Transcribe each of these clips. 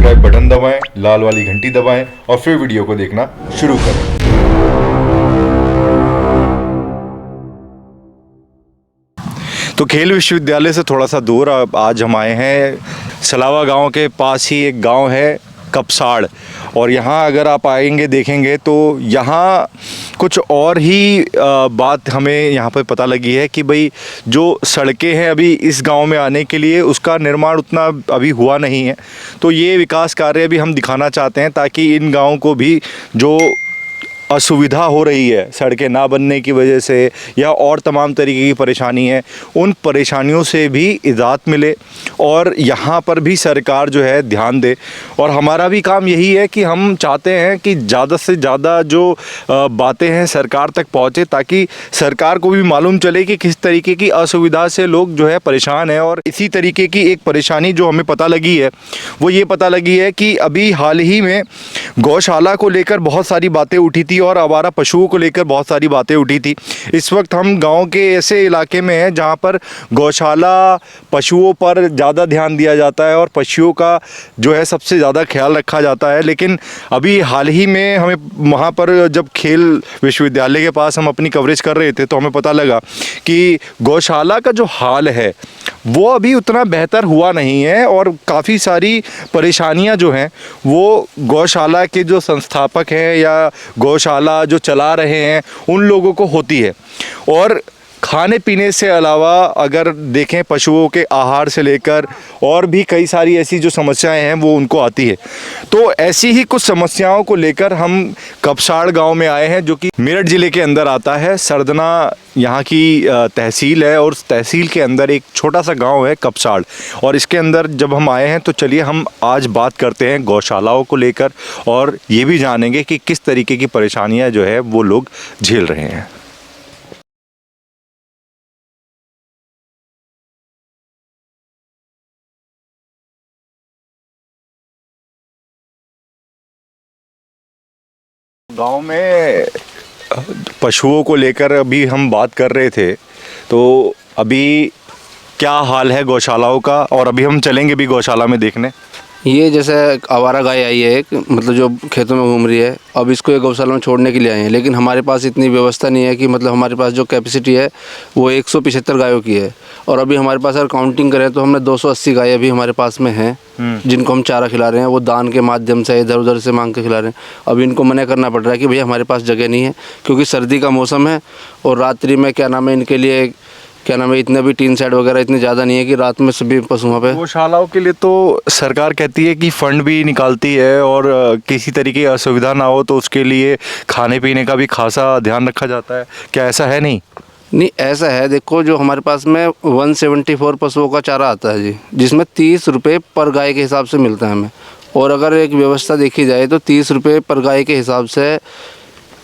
Subscribe button दबाएं, लाल वाली घंटी दबाएं और फिर वीडियो को देखना शुरू करें। तो खेल विश्वविद्यालय से थोड़ा सा दूर आज हम आए हैं। सलावा गांव के पास ही एक गांव है कपसाड़, और यहाँ अगर आप आएंगे देखेंगे तो यहाँ कुछ और ही बात हमें यहाँ पर पता लगी है कि भाई जो सड़कें हैं अभी इस गांव में आने के लिए उसका निर्माण उतना अभी हुआ नहीं है। तो ये विकास कार्य भी हम दिखाना चाहते हैं ताकि इन गाँव को भी जो असुविधा हो रही है सड़कें ना बनने की वजह से या और तमाम तरीके की परेशानी है, उन परेशानियों से भी इजात मिले और यहाँ पर भी सरकार जो है ध्यान दे। और हमारा भी काम यही है कि हम चाहते हैं कि ज़्यादा से ज़्यादा जो बातें हैं सरकार तक पहुँचे ताकि सरकार को भी मालूम चले कि किस तरीके की असुविधा से लोग जो है परेशान हैं। और इसी तरीके की एक परेशानी जो हमें पता लगी है वो ये पता लगी है कि अभी हाल ही में गौशाला को लेकर बहुत सारी बातें उठी थी और आवारा पशुओं को लेकर बहुत सारी बातें उठी थी। इस वक्त हम गांव के ऐसे इलाके में हैं जहां पर गौशाला पशुओं पर ज़्यादा ध्यान दिया जाता है और पशुओं का जो है सबसे ज़्यादा ख्याल रखा जाता है। लेकिन अभी हाल ही में हमें वहां पर जब खेल विश्वविद्यालय के पास हम अपनी कवरेज कर रहे थे तो हमें पता लगा कि गौशाला का जो हाल है वो अभी उतना बेहतर हुआ नहीं है और काफ़ी सारी परेशानियां जो हैं वो गौशाला के जो संस्थापक हैं या गौशाला जो चला रहे हैं उन लोगों को होती है। और खाने पीने से अलावा अगर देखें पशुओं के आहार से लेकर और भी कई सारी ऐसी जो समस्याएं हैं वो उनको आती है। तो ऐसी ही कुछ समस्याओं को लेकर हम कपसाड़ गांव में आए हैं जो कि मेरठ ज़िले के अंदर आता है। सरदना यहाँ की तहसील है और उस तहसील के अंदर एक छोटा सा गांव है कपसाड़। और इसके अंदर जब हम आए हैं तो चलिए हम आज बात करते हैं गौशालाओं को लेकर और ये भी जानेंगे कि किस तरीके की परेशानियाँ जो है वो लोग झेल रहे हैं। गांव में पशुओं को लेकर अभी हम बात कर रहे थे, तो अभी क्या हाल है गौशालाओं का और अभी हम चलेंगे भी गौशाला में देखने। ये जैसे आवारा गाय आई है एक, मतलब जो खेतों में घूम रही है, अब इसको एक गौशाला में छोड़ने के लिए आए हैं। लेकिन हमारे पास इतनी व्यवस्था नहीं है कि मतलब हमारे पास जो कैपेसिटी है वो 175 गायों की है। और अभी हमारे पास अगर काउंटिंग करें तो हमने 280 गायें अभी हमारे पास में हैं जिनको हम चारा खिला रहे हैं। वो दान के माध्यम से इधर उधर से मांग के खिला रहे हैं। अब इनको मना करना पड़ रहा है कि भैया हमारे पास जगह नहीं है क्योंकि सर्दी का मौसम है और रात्रि में इनके लिए इतने भी टीन सेट वगैरह इतने ज़्यादा नहीं है कि रात में सभी पशुओं पे। गौशालाओं के लिए तो सरकार कहती है कि फ़ंड भी निकालती है और किसी तरीके की असुविधा ना हो तो उसके लिए खाने पीने का भी खासा ध्यान रखा जाता है। क्या ऐसा है? नहीं ऐसा है, देखो जो हमारे पास में 174 पशुओं का चारा आता है जी, जिसमें 30 रुपये पर गाय के हिसाब से मिलता है हमें। और अगर एक व्यवस्था देखी जाए तो 30 रुपये पर गाय के हिसाब से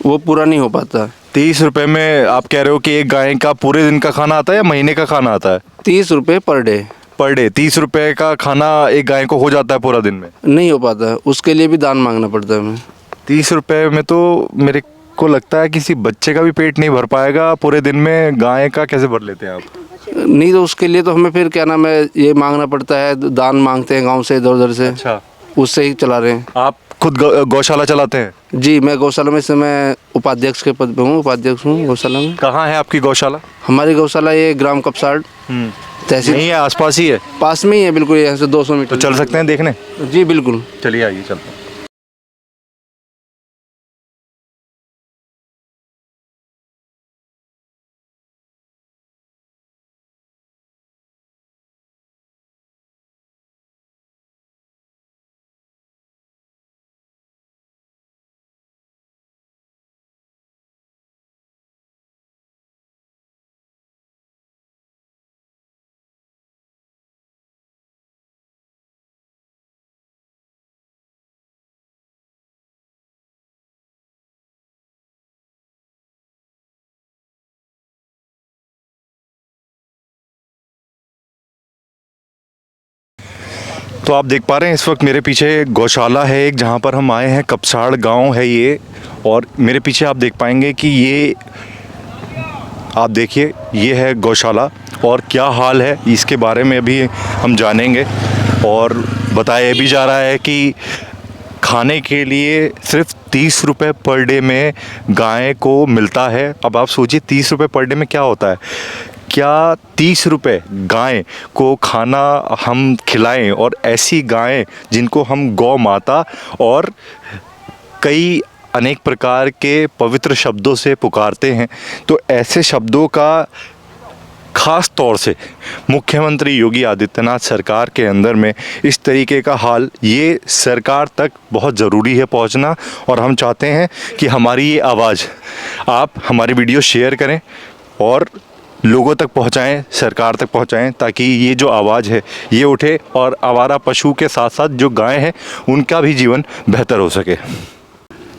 वो पूरा नहीं हो पाता। 30 रुपये में आप कह रहे हो कि एक गाय का पूरे दिन का खाना आता है या महीने का खाना आता है? 30 रुपये पर डे। 30 रुपये का खाना एक गाय को हो जाता है पूरा दिन में? नहीं हो पाता है, उसके लिए भी दान मांगना पड़ता है हमें। 30 रुपये में तो मेरे को लगता है किसी बच्चे का भी पेट नहीं भर पाएगा पूरे दिन में। गाय का कैसे भर लेते हैं आप? नहीं, तो उसके लिए तो हमें फिर ये मांगना पड़ता है, दान मांगते हैं गाँव से इधर उधर से। अच्छा, उससे ही चला रहे हैं। आप खुद गौशाला चलाते हैं? जी, मैं गौशाला में इस समय उपाध्यक्ष के पद पे हूँ, उपाध्यक्ष हूँ गौशाला में। कहाँ है आपकी गौशाला? हमारी गौशाला ये ग्राम कपसाड़ तहसील नहीं है, आसपास ही है? पास में ही है बिल्कुल, यहाँ से 200 मीटर। तो चल सकते हैं देखने? जी बिल्कुल, चलिए आइए चलते हैं। तो आप देख पा रहे हैं इस वक्त मेरे पीछे गौशाला है एक, जहाँ पर हम आए हैं। कपसाड़ गांव है ये, और मेरे पीछे आप देख पाएंगे कि ये आप देखिए ये है गौशाला और क्या हाल है इसके बारे में अभी हम जानेंगे। और बताया भी जा रहा है कि खाने के लिए सिर्फ 30 रुपये पर डे में गाय को मिलता है। अब आप सोचिए 30 रुपये पर डे में क्या होता है। क्या 30 रुपये गाय को खाना हम खिलाएं, और ऐसी गायें जिनको हम गौ माता और कई अनेक प्रकार के पवित्र शब्दों से पुकारते हैं, तो ऐसे शब्दों का ख़ास तौर से मुख्यमंत्री योगी आदित्यनाथ सरकार के अंदर में इस तरीके का हाल, ये सरकार तक बहुत ज़रूरी है पहुंचना। और हम चाहते हैं कि हमारी ये आवाज़ आप हमारी वीडियो शेयर करें और लोगों तक पहुंचाएं, सरकार तक पहुंचाएं, ताकि ये जो आवाज़ है ये उठे और आवारा पशु के साथ साथ जो गाय हैं उनका भी जीवन बेहतर हो सके।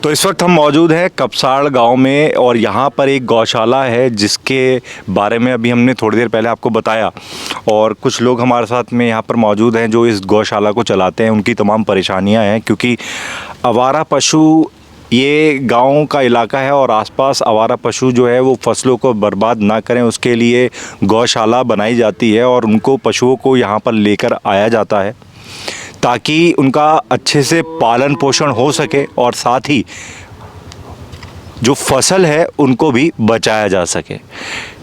तो इस वक्त हम मौजूद हैं कपसाड़ गांव में, और यहाँ पर एक गौशाला है जिसके बारे में अभी हमने थोड़ी देर पहले आपको बताया, और कुछ लोग हमारे साथ में यहाँ पर मौजूद हैं जो इस गौशाला को चलाते हैं। उनकी तमाम परेशानियाँ हैं, क्योंकि आवारा पशु, ये गांव का इलाका है और आसपास आवारा पशु जो है वो फसलों को बर्बाद ना करें, उसके लिए गौशाला बनाई जाती है और उनको पशुओं को यहाँ पर लेकर आया जाता है ताकि उनका अच्छे से पालन पोषण हो सके और साथ ही जो फसल है उनको भी बचाया जा सके।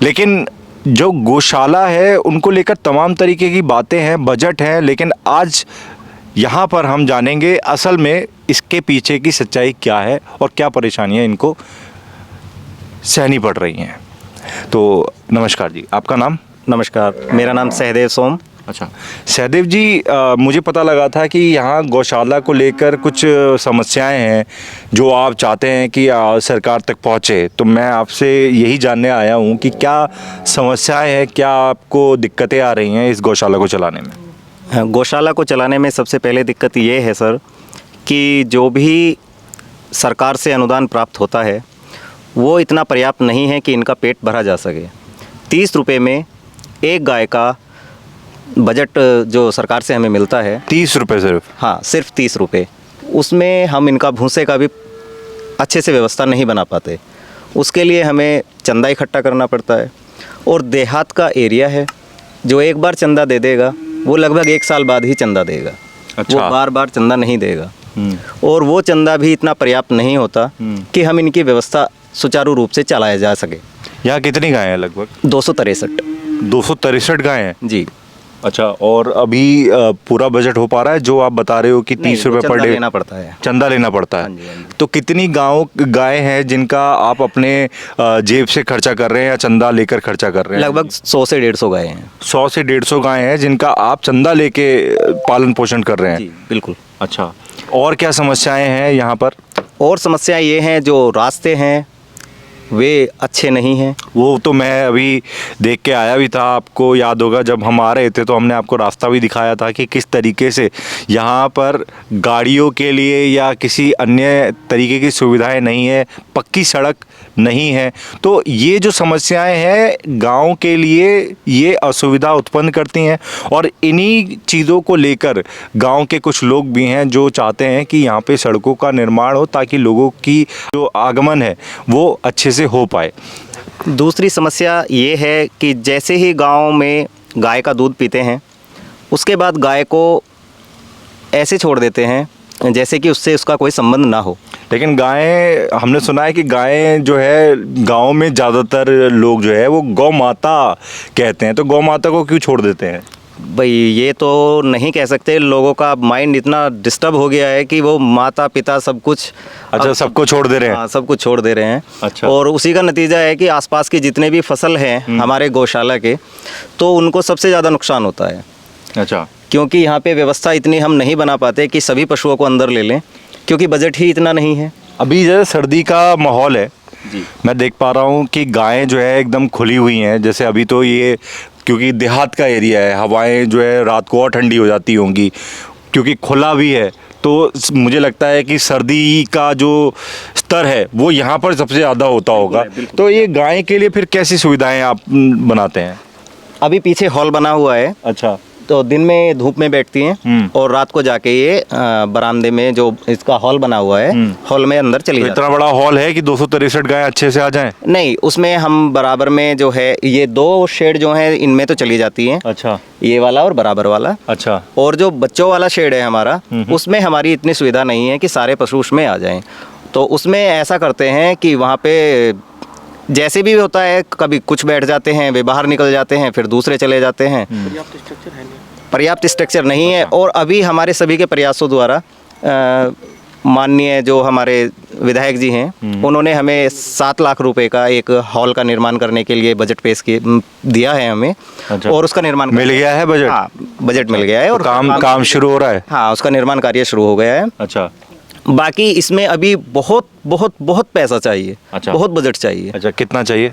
लेकिन जो गौशाला है उनको लेकर तमाम तरीके की बातें हैं, बजट है, लेकिन आज यहाँ पर हम जानेंगे असल में इसके पीछे की सच्चाई क्या है और क्या परेशानियाँ इनको सहनी पड़ रही हैं। तो नमस्कार जी, आपका नाम? नमस्कार, मेरा नाम सहदेव सोम। अच्छा सहदेव जी, मुझे पता लगा था कि यहाँ गौशाला को लेकर कुछ समस्याएं हैं जो आप चाहते हैं कि सरकार तक पहुँचे, तो मैं आपसे यही जानने आया हूँ कि क्या समस्याएं हैं, क्या आपको दिक्कतें आ रही हैं इस गौशाला को चलाने में? गौशाला को चलाने में सबसे पहले दिक्कत ये है सर कि जो भी सरकार से अनुदान प्राप्त होता है वो इतना पर्याप्त नहीं है कि इनका पेट भरा जा सके। 30 रुपये में एक गाय का बजट जो सरकार से हमें मिलता है, 30 रुपये सिर्फ? हाँ, सिर्फ 30 रुपये। उसमें हम इनका भूसे का भी अच्छे से व्यवस्था नहीं बना पाते। उसके लिए हमें चंदा इकट्ठा करना पड़ता है, और देहात का एरिया है, जो एक बार चंदा दे देगा वो लगभग 1 साल बाद ही चंदा देगा। अच्छा। वो बार बार चंदा नहीं देगा, और वो चंदा भी इतना पर्याप्त नहीं होता कि हम इनकी व्यवस्था सुचारू रूप से चलाया जा सके। यहाँ कितनी गायें हैं? लगभग 263। 263 गायें हैं जी। अच्छा, और अभी पूरा बजट हो पा रहा है जो आप बता रहे हो कि 30 रुपये पर डे लेना पड़ता है? चंदा लेना पड़ता है। हाँ जी, हाँ जी। तो कितनी गाय हैं जिनका आप अपने जेब से खर्चा कर रहे हैं या चंदा लेकर खर्चा कर रहे हैं? लगभग 100 से 150 गायें हैं। 100 से 150 गायें हैं जिनका आप चंदा लेके पालन पोषण कर रहे हैं? जी बिल्कुल। अच्छा, और क्या समस्याएं हैं यहाँ पर? और समस्याएं ये हैं, जो रास्ते हैं वे अच्छे नहीं हैं। वो तो मैं अभी देख के आया भी था, आपको याद होगा जब हम आ रहे थे तो हमने आपको रास्ता भी दिखाया था कि किस तरीके से यहाँ पर गाड़ियों के लिए या किसी अन्य तरीके की सुविधाएं नहीं है, पक्की सड़क नहीं है। तो ये जो समस्याएं हैं गांव के लिए ये असुविधा उत्पन्न करती हैं, और इन्हीं चीज़ों को लेकर गांव के कुछ लोग भी हैं जो चाहते हैं कि यहाँ पे सड़कों का निर्माण हो ताकि लोगों की जो आगमन है वो अच्छे से हो पाए। दूसरी समस्या ये है कि जैसे ही गांव में गाय का दूध पीते हैं उसके बाद गाय को ऐसे छोड़ देते हैं जैसे कि उससे उसका कोई संबंध ना हो। लेकिन गायें, हमने सुना है कि गायें जो है गांव में ज़्यादातर लोग जो है वो गौ माता कहते हैं, तो गौ माता को क्यों छोड़ देते हैं? भाई ये तो नहीं कह सकते, लोगों का माइंड इतना डिस्टर्ब हो गया है कि वो माता पिता सब कुछ, अच्छा, सबको छोड़ दे रहे हैं? हाँ, सब कुछ छोड़ दे रहे हैं। अच्छा। और उसी का नतीजा है कि आसपास के जितने भी फसल हैं हमारे गौशाला के, तो उनको सबसे ज़्यादा नुकसान होता है। अच्छा। क्योंकि यहाँ पे व्यवस्था इतनी हम नहीं बना पाते कि सभी पशुओं को अंदर ले लें, क्योंकि बजट ही इतना नहीं है। अभी जैसे सर्दी का माहौल है जी। मैं देख पा रहा हूँ कि गायें जो है एकदम खुली हुई हैं। जैसे अभी तो ये क्योंकि देहात का एरिया है, हवाएं जो है रात को और ठंडी हो जाती होंगी, क्योंकि खुला भी है, तो मुझे लगता है कि सर्दी का जो स्तर है वो यहाँ पर सबसे ज़्यादा होता होगा। तो ये गाय के लिए फिर कैसी सुविधाएं आप बनाते हैं? अभी पीछे हॉल बना हुआ है, अच्छा। तो दिन में धूप में बैठती हैं और रात को जाके ये बरामदे में जो इसका हॉल बना हुआ है, हॉल में अंदर चली जाती इतना बड़ा हॉल है कि 263 गायें अच्छे से आ जाएं? नहीं, उसमें हम बराबर में जो है ये 2 शेड जो हैं इनमें तो चली जाती हैं। अच्छा, ये वाला और बराबर वाला। अच्छा। और जो बच्चों वाला शेड है हमारा, उसमें हमारी इतनी सुविधा नहीं है कि सारे पशु उसमें आ जाएं। तो उसमें ऐसा करते हैं कि वहाँ पे जैसे भी होता है, कभी कुछ बैठ जाते हैं, वे बाहर निकल जाते हैं, फिर दूसरे चले जाते हैं। पर्याप्त स्ट्रक्चर नहीं है। और अभी हमारे सभी के प्रयासों द्वारा माननीय जो हमारे विधायक जी हैं, उन्होंने हमें 7 लाख रुपए का एक हॉल का निर्माण करने के लिए बजट पेश दिया है हमें। अच्छा। और उसका निर्माण मिल गया है बजट? हाँ, बजट मिल गया है। और काम शुरू हो रहा है? हाँ, उसका निर्माण कार्य शुरू हो गया है। अच्छा। बाकी इसमें अभी बहुत बहुत बहुत पैसा चाहिए। अच्छा। बहुत बजट चाहिए। अच्छा, कितना चाहिए?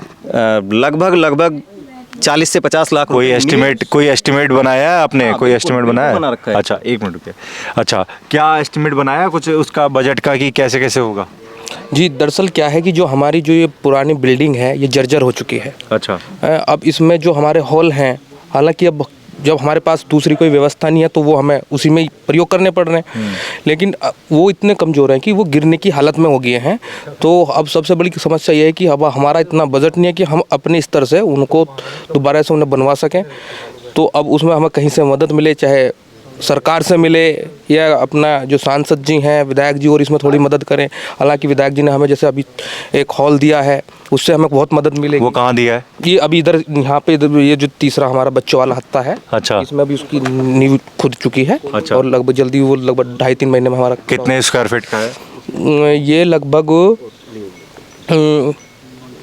लगभग 40 से 50 लाख। कोई एस्टिमेट बनाया है आपने? हाँ, कोई एस्टिमेट बनाया बना रखा है। अच्छा, 1 मिनट रुकिए। अच्छा, क्या एस्टिमेट बनाया कुछ उसका बजट का कि कैसे कैसे होगा? जी, दरअसल क्या है कि जो हमारी जो ये पुरानी बिल्डिंग है ये जर्जर हो चुकी है। अच्छा। अब इसमें जो हमारे हॉल हैं, हालांकि अब जब हमारे पास दूसरी कोई व्यवस्था नहीं है तो वो हमें उसी में ही प्रयोग करने पड़ रहे हैं, लेकिन वो इतने कमज़ोर हैं कि वो गिरने की हालत में हो गए हैं। तो अब सबसे बड़ी समस्या ये है कि अब हमारा इतना बजट नहीं है कि हम अपने स्तर से उनको दोबारा से उन्हें बनवा सकें। तो अब उसमें हमें कहीं से मदद मिले, चाहे सरकार से मिले या अपना जो सांसद जी हैं, विधायक जी, और इसमें थोड़ी मदद करें। हालांकि विधायक जी ने हमें जैसे अभी एक हॉल दिया है, उससे हमें बहुत मदद मिलेगी। वो कहाँ दिया है? ये अभी इधर यहाँ पे ये जो तीसरा हमारा बच्चों वाला हत्ता है, अच्छा। इसमें अभी उसकी नींव खुद चुकी है। अच्छा। और लगभग जल्दी वो लगभग 2.5-3 महीने में हमारा। कितने स्क्वायर फीट का है? ये लगभग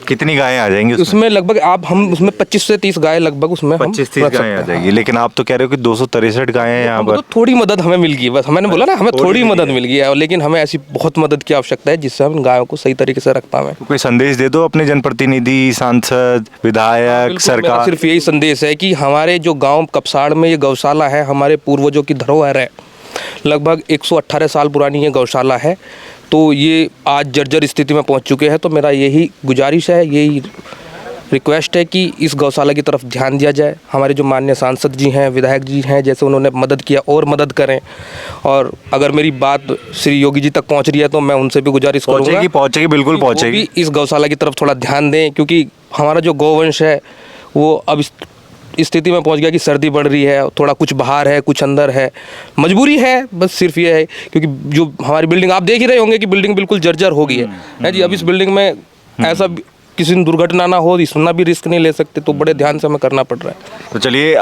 कितनी गायें आ जाएंगी उसमें लगभग हम उसमें 25 से 30 गाय लगभग उसमें 25-30 गायें आ जाएगी। लेकिन आप तो कह रहे हो कि 263 गायें यहाँ पर। तो थोड़ी मदद हमें मिल गई, बस मैंने बोला ना, हमें थोड़ी मदद मिल गई है, लेकिन हमें ऐसी बहुत मदद की आवश्यकता है जिससे हम गायों को सही तरीके से रख पाएं। कोई संदेश दे दो अपने जनप्रतिनिधि, सांसद, विधायक, सरकार। सिर्फ यही संदेश है कि हमारे जो गाँव कपसाड़ में ये गौशाला है, हमारे पूर्वजों की धरोहर है। लगभग 118 साल पुरानी ये गौशाला है। तो ये आज जर्जर स्थिति में पहुंच चुके हैं। तो मेरा यही गुजारिश है, यही रिक्वेस्ट है कि इस गौशाला की तरफ ध्यान दिया जाए। हमारे जो माननीय सांसद जी हैं, विधायक जी हैं, जैसे उन्होंने मदद किया और मदद करें। और अगर मेरी बात श्री योगी जी तक पहुंच रही है तो मैं उनसे भी गुजारिश करूँगा। पहुंचेगी, बिल्कुल पहुंचेगी। इस गौशाला की तरफ थोड़ा ध्यान दें, क्योंकि हमारा जो गौवंश है वो अब इस स्थिति में पहुंच गया कि सर्दी बढ़ रही है, थोड़ा कुछ बाहर है, कुछ अंदर है, मजबूरी है। बस सिर्फ ये है, क्योंकि जो हमारी बिल्डिंग आप देख ही रहे होंगे कि बिल्डिंग बिल्कुल जर्जर हो गई है जी। अब इस बिल्डिंग में ऐसा किसी दिन दुर्घटना ना हो, इसना भी रिस्क नहीं ले सकते, तो बड़े ध्यान से हमें करना पड़ रहा है। तो चलिए,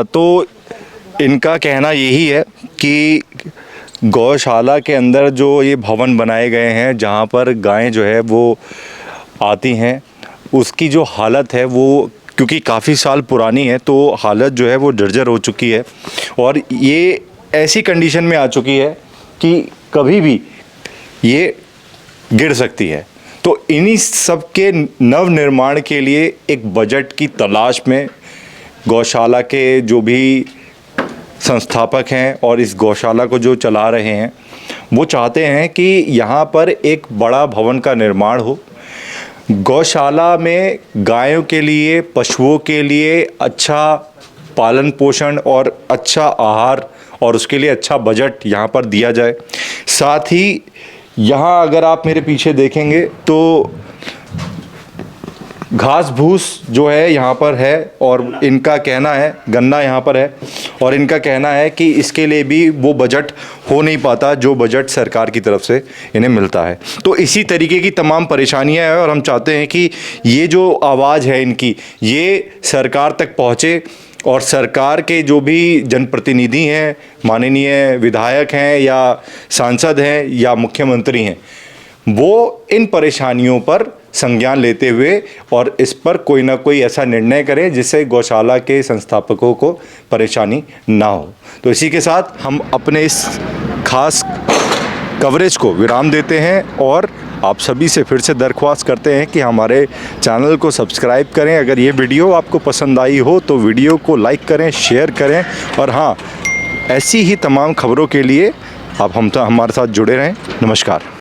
तो इनका कहना यही है कि गौशाला के अंदर जो ये भवन बनाए गए हैं, जहाँ पर गायें जो है वो आती हैं, उसकी जो हालत है वो, क्योंकि काफ़ी साल पुरानी है, तो हालत जो है वो जर्जर हो चुकी है। और ये ऐसी कंडीशन में आ चुकी है कि कभी भी ये गिर सकती है। तो इन्हीं सब के नवनिर्माण के लिए एक बजट की तलाश में गौशाला के जो भी संस्थापक हैं और इस गौशाला को जो चला रहे हैं, वो चाहते हैं कि यहाँ पर एक बड़ा भवन का निर्माण हो। गौशाला में गायों के लिए, पशुओं के लिए अच्छा पालन पोषण और अच्छा आहार और उसके लिए अच्छा बजट यहाँ पर दिया जाए। साथ ही यहाँ अगर आप मेरे पीछे देखेंगे तो घास भूस जो है यहाँ पर है, और इनका कहना है, गन्ना यहाँ पर है, और इनका कहना है कि इसके लिए भी वो बजट हो नहीं पाता जो बजट सरकार की तरफ से इन्हें मिलता है। तो इसी तरीके की तमाम परेशानियाँ हैं और हम चाहते हैं कि ये जो आवाज़ है इनकी, ये सरकार तक पहुँचे और सरकार के जो भी जनप्रतिनिधि हैं, माननीय विधायक हैं या सांसद हैं या मुख्यमंत्री हैं, वो इन परेशानियों पर संज्ञान लेते हुए और इस पर कोई ना कोई ऐसा निर्णय करें जिससे गौशाला के संस्थापकों को परेशानी ना हो। तो इसी के साथ हम अपने इस खास कवरेज को विराम देते हैं और आप सभी से फिर से दरख्वास्त करते हैं कि हमारे चैनल को सब्सक्राइब करें। अगर ये वीडियो आपको पसंद आई हो तो वीडियो को लाइक करें, शेयर करें, और हाँ, ऐसी ही तमाम खबरों के लिए आप हमारे साथ जुड़े रहें। नमस्कार।